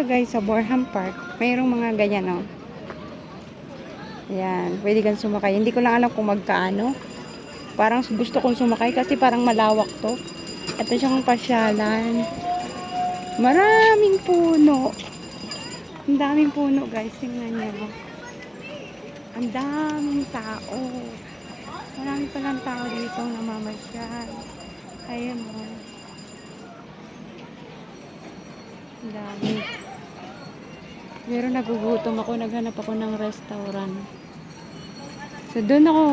guys sa Borham Park. Mayroong mga ganyan, oh. Ayan, pwede kang sumakay. Hindi ko lang alam kung magkaano. Parang gusto kong sumakay kasi parang malawak to. Ito siyang pasyalan. Maraming puno. Ang daming puno, guys. Tingnan niyo. Ang daming tao. Marami palang tao dito namamasyal. Ayun, oh. Ang dami. Pero nagugutom ako. Naghanap ako ng restaurant. So, doon ako.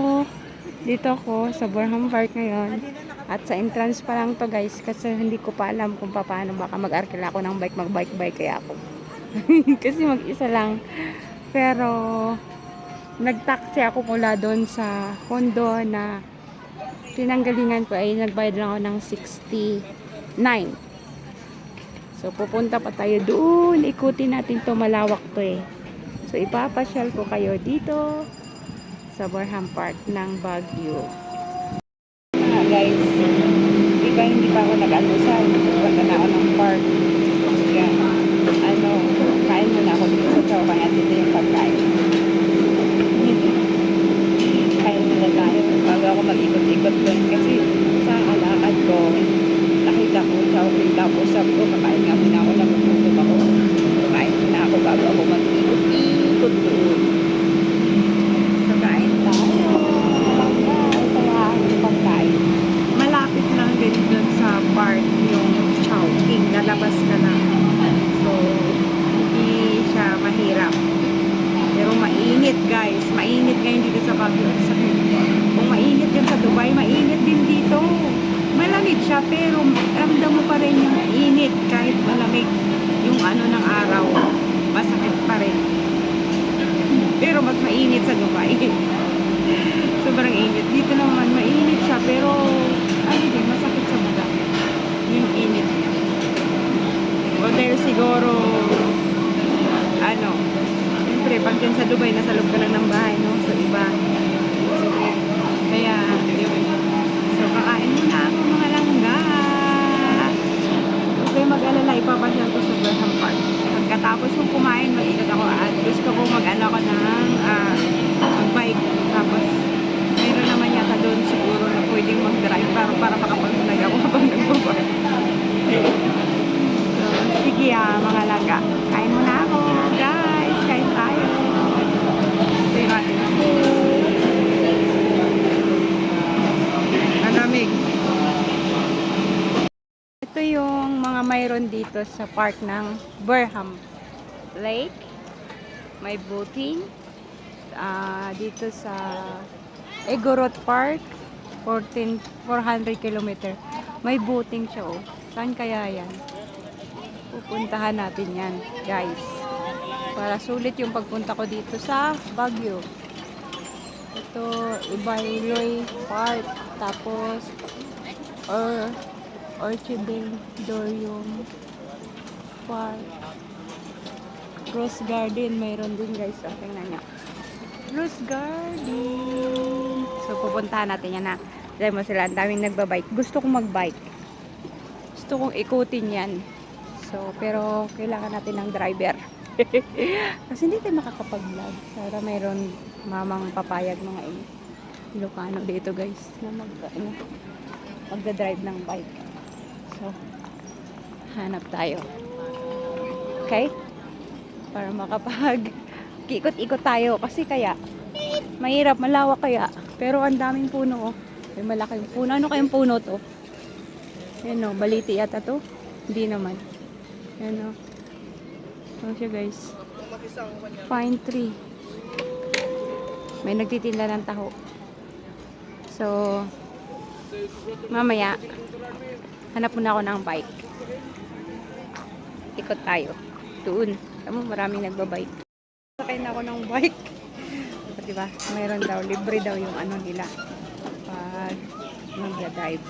Dito ako sa Borham Park ngayon. At sa entrance pa lang to, guys. Kasi hindi ko pa alam kung paano. Baka mag-arkila ako ng bike. Mag-bike-bike kaya ako. Kasi mag-isa lang. Pero nag-taxi ako mula doon sa condo na pinanggalingan ko ay nagbayad lang ako ng 69. So pupunta pa tayo doon. Ikutin natin to, malawak to eh. So ipapasyal ko kayo dito sa Borham Park ng Baguio. Guys, diba hindi pa ako nag-almusal. Punta na ako ng park. Yan. Kain muna ako dito sa chow. Kaya dito yung pagkain. Kain muna tayo bago ako mag-ikot-ikot doon. Kasi sa alakad ko, nakita ko chow. Tapos sabi ko, kakain nga muna ako. Nagugutom ako. Kain muna ako bago ako mag-ikot-ikot doon. So, kain tayo. Kaya yung pagkain. Malapit lang din doon sa park yung Chowking. Lalabas ka lang. So, hindi siya mahirap. Pero mainit, guys. Mainit ngayon dito sa Baguio. Kung mainit yan sa Dubai, mainit din dito. Malamig siya, pero ramdam mo pa rin yung init. Kahit malamig yung ng araw, masakit pa rin. Pero mas mainit sa Dubai. Sobrang init. Dito naman, mainit siya, pero din, masakit sa mata. Yung init niya. O dahil siguro siyempre pag dyan sa Dubai nasa loob ka lang ng bahay, no? So iba. So, kaya yun. So kakain muna ako mga langga. Okay, mag-alala, ipapasyal ko sa Borham Park. Pagkatapos kong kumain, mag-ikot ako at gusto ko mag-ano ko ng mag-bike. Tapos meron naman yata doon siguro na pwedeng mag-drive para makapag-vlog ako habang nag-bike. Sige mga langga. Kain muna ako, guys. Kain tayo. Ito yung ating food. Malamig. Ito yung mga mayroon dito sa park ng Borham Lake. May boating. Dito sa Egorot Park. 400 km. May boating siya, oh. Saan kaya yan? Pupuntahan natin yan, guys. Para sulit yung pagpunta ko dito sa Baguio. Ito, Ibayloy Park. Tapos, Orchidorium Park. Rose Garden, mayroon din, guys. Tingnan nyo. Rose Garden. So, pupuntahan natin yan, ha. Dahil mo sila, ang daming nagbabike. Gusto kong magbike. Gusto kong ikutin yan. So, pero kailangan natin ng driver. Kasi hindi tayo makakapag-vlog. Para mayroon mamang papayag mga Ilocano dito, guys, na magda-drive ng bike. So, hanap tayo. Okay? Para ikot-ikot tayo. Kasi kaya, mahirap, malawak kaya. Pero ang daming puno, oh. May malaking puno. Ano kayang puno to? Yan, oh. Baliti yata to? Hindi naman. Ayan o. Ano siya, guys? Pine tree. May nagtitinda ng taho. So, mamaya, hanap muna ako ng bike. Ikot tayo. Doon. Tama, maraming nagbabike. Sakay na ako ng bike. Diba? Mayroon daw, libre daw yung nila. Pag mag-drive.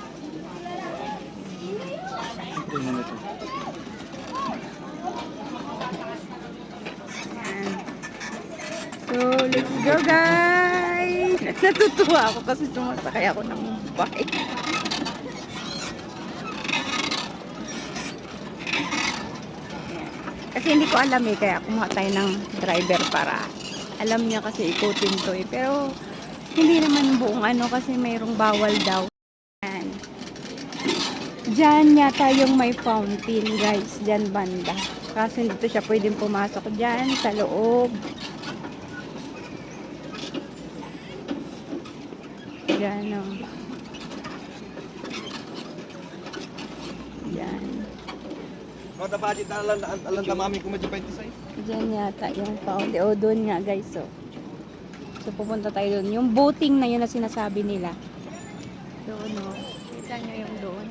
So, let's go, guys! Natutuwa ako kasi sumasakay ako ng bike. Kasi hindi ko alam eh, kaya kumuha tayo ng driver para alam niya kasi ikutin to eh. Pero hindi naman buong ano kasi mayroong bawal daw. Yan. Diyan yata yung may fountain guys, diyan banda. Kasi dito siya pwedeng pumasok diyan sa loob. Diyan o. Diyan. Kada budget na alam na mami ko medyo 26. Diyan yata yung fountain. O doon nga guys so. So pupunta tayo doon. Yung boating na yun na sinasabi nila. Doon o. Kita nyo yung doon.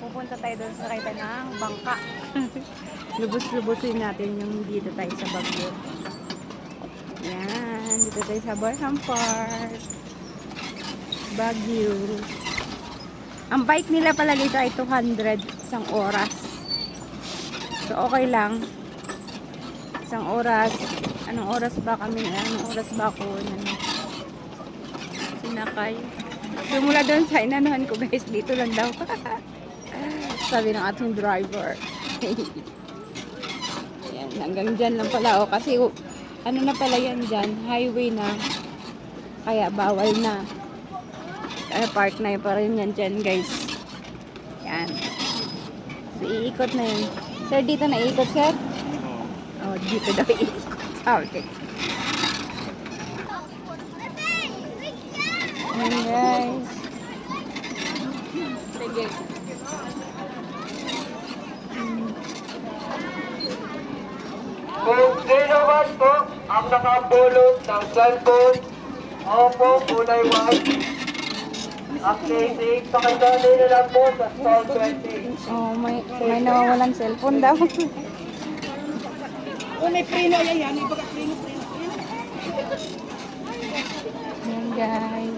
Pupunta tayo doon sa kita ng bangka. Lubos-lubosin natin yung dito tayo sa Baguio. Yan. Dito tayo sa Borham Park. Baguio. Ang bike nila pala dito ay 200 isang oras. So okay lang. Isang oras. Anong oras ba kami? Anong oras ba ako? Sinakay. Simula doon sa inanuhan ko guys. Dito lang daw. Sabi ng ating driver. Ayan, hanggang dyan lang pala. O, kasi ano na pala yan dyan. Highway na. Kaya bawal na. Park na yun pa rin yan dyan guys. Yan. So, iikot na yun. Sir, dito na iikot, sir? Oh, dito daw iikot. Okay. Ayan, guys. Sige. Kung sino man po ang nakapulot ng cellphone, opo, kulay white, activate, pakidali na lang po sa stall 20. Oh, may nawawalan cellphone daw. Kung may preno, yan. Ibaga preno. Ayan, guys.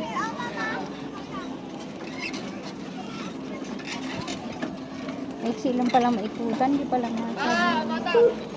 Maiksi lang palang maikutan, di palang masabi.